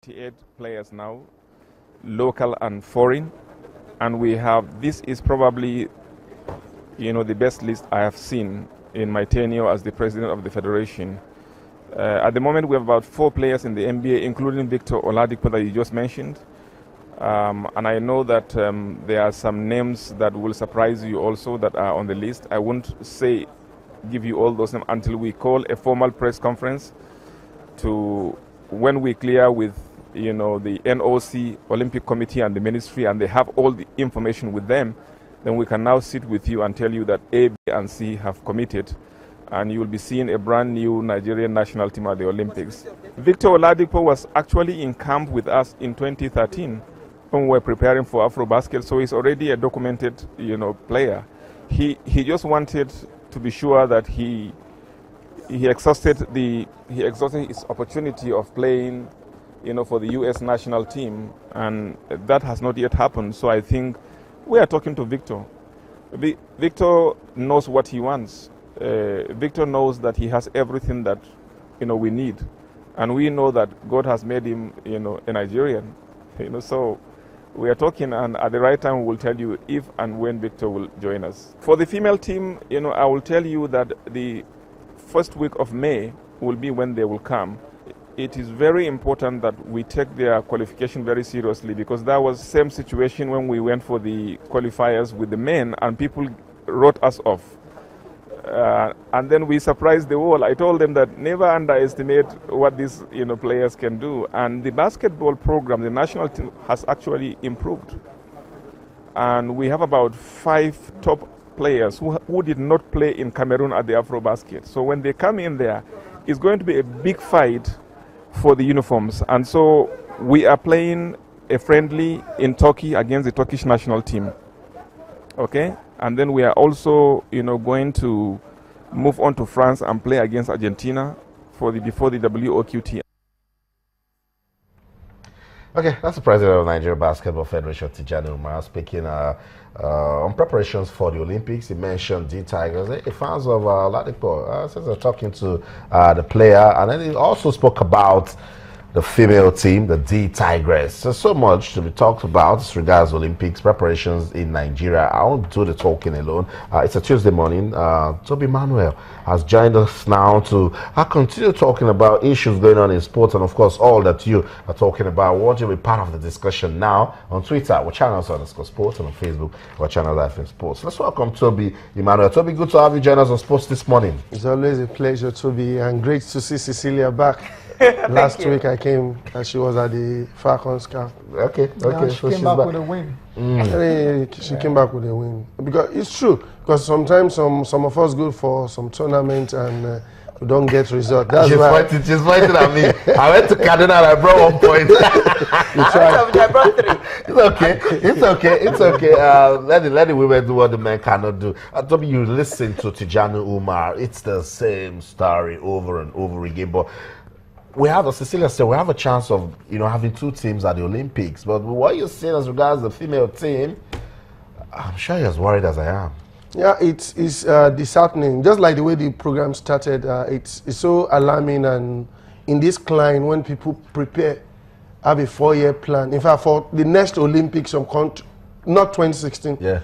28 players now, local and foreign, and we have, this is probably, the best list I have seen in my tenure as the president of the federation. At the moment, we have about 4 players in the NBA, including Victor Oladipo that you just mentioned. And I know that there are some names that will surprise you also that are on the list. I won't give you all those names until we call a formal press conference when we clear with the NOC, Olympic Committee and the ministry, and they have all the information with them. Then we can now sit with you and tell you that A, B, and C have committed, and you will be seeing a brand new Nigerian national team at the Olympics. Victor Oladipo was actually in camp with us in 2013 when we were preparing for AfroBasket, so he's already a documented, player. He just wanted to be sure that he exhausted his opportunity of playing, for the U.S. national team, and that has not yet happened. So I think we are talking to Victor. Victor knows what he wants. Victor knows that he has everything that we need, and we know that God has made him a Nigerian. So we are talking, and at the right time we will tell you if and when Victor will join us. For the female team, I will tell you that the first week of May will be when they will come. It is very important that we take their qualification very seriously, because that was the same situation when we went for the qualifiers with the men and people wrote us off. And then we surprised the world. I told them that never underestimate what these players can do. And the basketball program, the national team, has actually improved. And we have about 5 top players who did not play in Cameroon at the AfroBasket. So when they come in there, it's going to be a big fight for the uniforms. And so we are playing a friendly in Turkey against the Turkish national team. Okay? And then we are also, going to move on to France and play against Argentina before the WOQT. Okay, that's the president of Nigeria Basketball Federation, Tijani Umar, speaking on preparations for the Olympics. He mentioned the Tigers. Hey, fans of Ladipo, since they're talking to the player, and then he also spoke about the female team, the D Tigress. There's so much to be talked about as regards Olympics preparations in Nigeria. I won't do the talking alone. It's a Tuesday morning. Toby Manuel has joined us now to continue talking about issues going on in sports, and of course all that you are talking about. We want you to be part of the discussion now on Twitter, our channels _sports, and on Facebook, our channel FM Sports. Let's welcome Toby Emmanuel. Toby, good to have you join us on Sports this morning. It's always a pleasure, Toby, and great to see Cecilia back. Last week I came and she was at the Falcons camp. Okay. Yeah, she came back with a win. She came back with a win. Because it's true. Because sometimes some of us go for some tournament and we don't get result. That's why she's fighting at me. I went to Kaduna and I brought 1 point. I brought 3. It's okay. Let the women do what the men cannot do. Toby, you listen to Tijani Umar. It's the same story over and over again. But we have, as Cecilia said, we have a chance of having 2 teams at the Olympics. But what you're saying as regards the female team, I'm sure you're as worried as I am. Yeah, it's disheartening. Just like the way the program started, it's so alarming. And in this climb, when people prepare, have a 4-year plan. In fact, for the next Olympics, not 2016. Yeah.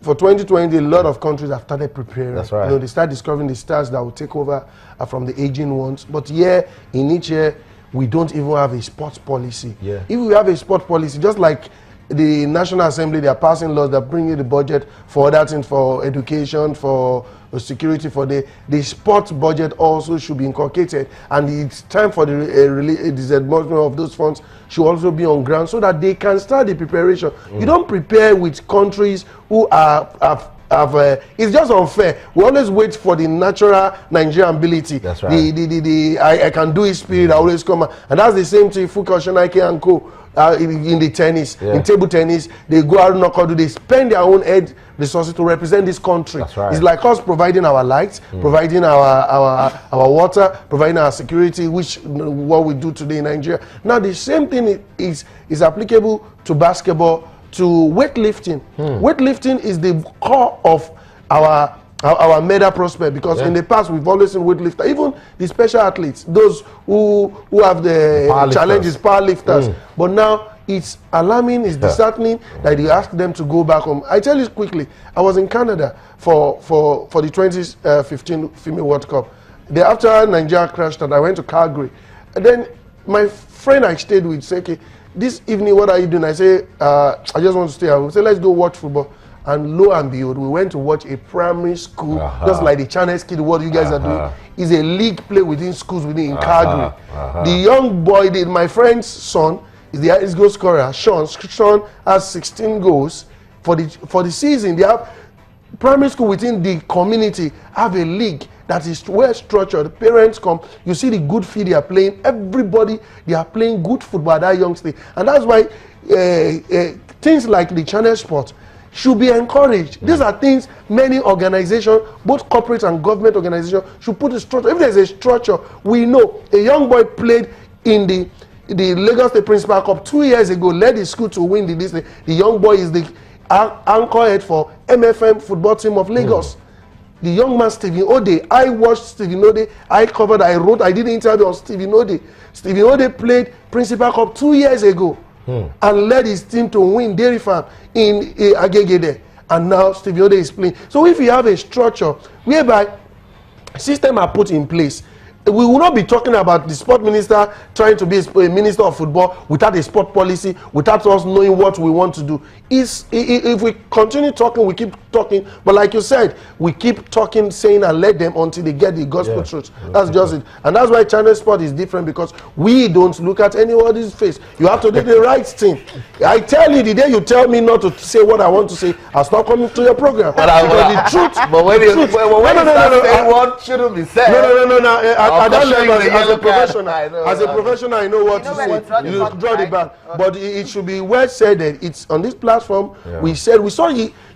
For 2020, a lot of countries have started preparing. That's right. They start discovering the stars that will take over from the aging ones. But in each year, we don't even have a sports policy. Yeah. If we have a sports policy, just like the National Assembly, they are passing laws that bring in the budget for other things, for education, for security, for the sports budget also should be inculcated, and it's time for the disbursement of those funds should also be on ground so that they can start the preparation. You don't prepare with countries who have it's just unfair. We always wait for the natural Nigerian ability. That's right. I can do it spirit always come, and that's the same thing Fuka Shinaike and co. In the tennis, in table tennis, they go out and they spend their own head resources to represent this country. That's right. It's like us providing our lights, providing our water, providing our security, which what we do today in Nigeria. Now the same thing is applicable to basketball, to weightlifting. Weightlifting is the core of our our medal prospect, because in the past we've always seen weightlifter, even the special athletes, those who have the challenges, powerlifters. But now it's alarming, it's disheartening that you ask them to go back home. I tell you quickly, I was in Canada for the 2015 Female World Cup. After Nigeria crashed out, I went to Calgary. And then my friend I stayed with said, okay, this evening, what are you doing? I say, I just want to stay. I will say, let's go watch football. And lo and behold, we went to watch a primary school, just like the Chinese kid, what you guys are doing, is a league play within schools within Calgary. The young boy, my friend's son, is the highest goal scorer. Sean has 16 goals for the season. They have primary school within the community have a league that is well structured. Parents come, you see the good field they are playing. Everybody, they are playing good football at that young stage, and that's why things like the channel sport should be encouraged. These are things many organizations, both corporate and government organizations, should put a structure. If there's a structure, we know a young boy played in the Lagos State Principal Cup 2 years ago, led the school to win the list. The young boy is the anchor head for MFM football team of Lagos. The young man, Stephen Ode, I watched Stephen Ode, I covered, I wrote, I did an interview on Stephen Ode. Stephen Ode played Principal Cup 2 years ago. And led his team to win Dairy Farm in Agegede, and now Stevie Ode is playing. So if you have a structure whereby system are put in place, we will not be talking about the sport minister trying to be a minister of football without a sport policy, without us knowing what we want to do. If we continue talking, we keep talking, but like you said, we keep talking, saying, and let them until they get the gospel truth. That's just it. And that's why channel sport is different, because we don't look at anybody's face. You have to do the right thing. I tell you, the day you tell me not to say what I want to say, I'll stop coming to your program. Because the truth. But when you say what shouldn't be said. No. At that level, as a professional, I know what to say. You draw the back, but it should be well said that it's on this platform. We saw it with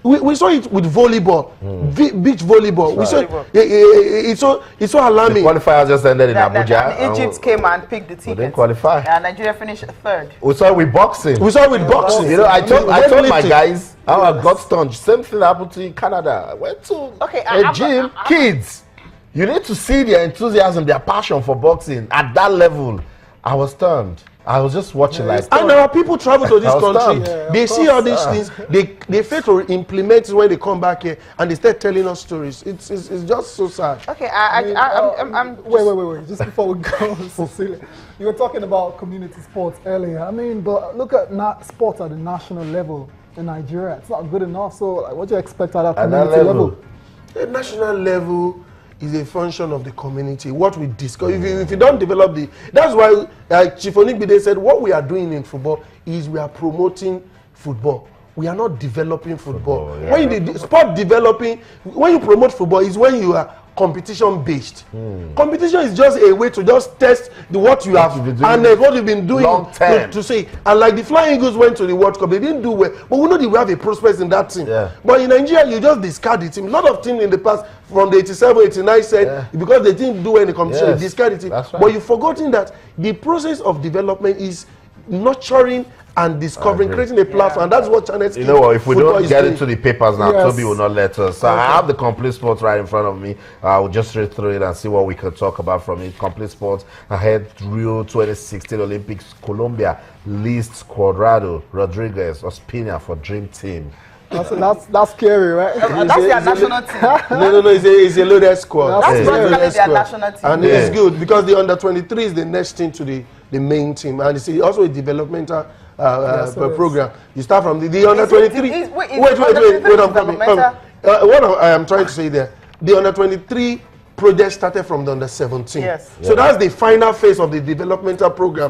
volleyball, beach volleyball. We saw it's so alarming. The qualifiers just ended in Abuja. And Egypt came and picked the ticket. We didn't qualify. And Nigeria finished third. We saw it with boxing. You know, I told my guys how I got stunned. Same thing happened to in Canada. I went to a gym, kids. You need to see their enthusiasm, their passion for boxing at that level. I was stunned. I was just watching like. And there are people travel to this country. They see all these things. They fail to implement it when they come back here, and they start telling us stories. It's just so sad. Okay, I'm wait. Just before we go, Cecilia, you were talking about community sports earlier. I mean, but look at sports at the national level in Nigeria. It's not good enough. So, like, what do you expect at that community level? The national level is a function of the community. What we discuss, if you don't develop that's why Chief Onigbide said what we are doing in football is we are promoting football. We are not developing football. When you sport developing, when you promote football is when you are competition based. Competition is just a way to just test what you have and what you've been doing to say. And like the Flying Eagles went to the World Cup, they didn't do well, but we know that we have a prospect in that team. But in Nigeria, you just discard the team. A lot of teams in the past, from the 87, 89 said because they didn't do well in the competition, they discard the team. Right. But you've forgotten that the process of development is nurturing and discovering, creating a platform, and that's what channels. You know what? If we don't get into the papers now, Toby will not let us. So I have the complete sports right in front of me. I'll just read through it and see what we can talk about from it. Complete sports ahead. Rio 2016 Olympics. Colombia lists Cuadrado, Rodriguez, Ospina for Dream Team. That's scary, right? That's their national team. No, it's a loaded squad. That's practically their national team. And it's good because the under-23 is the next thing to the main team, and it's also a developmental program. You start from the under-23. Wait, I'm coming. What I am trying to say there, the under-23 project started from the under-17. Yes. So that's the final phase of the developmental program.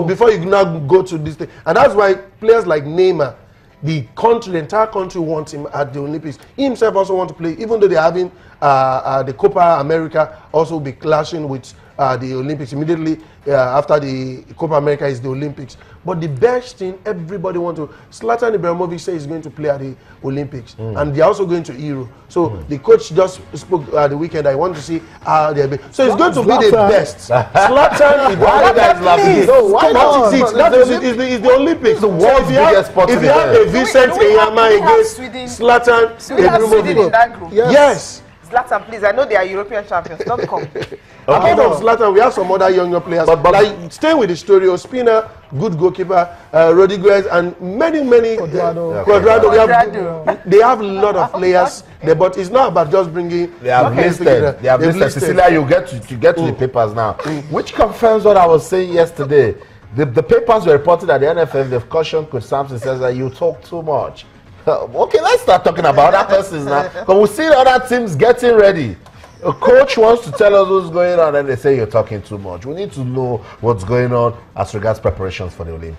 Before you now go to this thing, and that's why players like Neymar, the entire country wants him at the Olympics. He himself also wants to play, even though they're having the Copa America also be clashing with the Olympics immediately after the Copa America is the Olympics. But the best thing, everybody wants to. Zlatan Ibrahimovic says he's going to play at the Olympics, and they're also going to Euro. So the coach just spoke the weekend. I want to see how they're. So it's going to be the best. Zlatan Ibrahimovic. Why not? It's the Olympics. The world's biggest sport. If you have a Vincent Eyama against Zlatan Ibrahimovic, in that group. yes. Zlatan, please. I know they are European champions. Don't come. Apart from Zlatan, we have some other younger players. But like, staying with the story, Ospina, good goalkeeper, Rodriguez, and many Cuadrado. They have a lot of players there, but it's not about just bringing. They have listed. They have listed. Cecilia, you get to the papers now, which confirms what I was saying yesterday. The papers were reported at the NFF. They've cautioned Coach Sampson, says that you talk too much. Okay, let's start talking about other persons now. Because we see other teams getting ready. A coach wants to tell us what's going on, and they say you're talking too much. We need to know what's going on as regards preparations for the Olympics.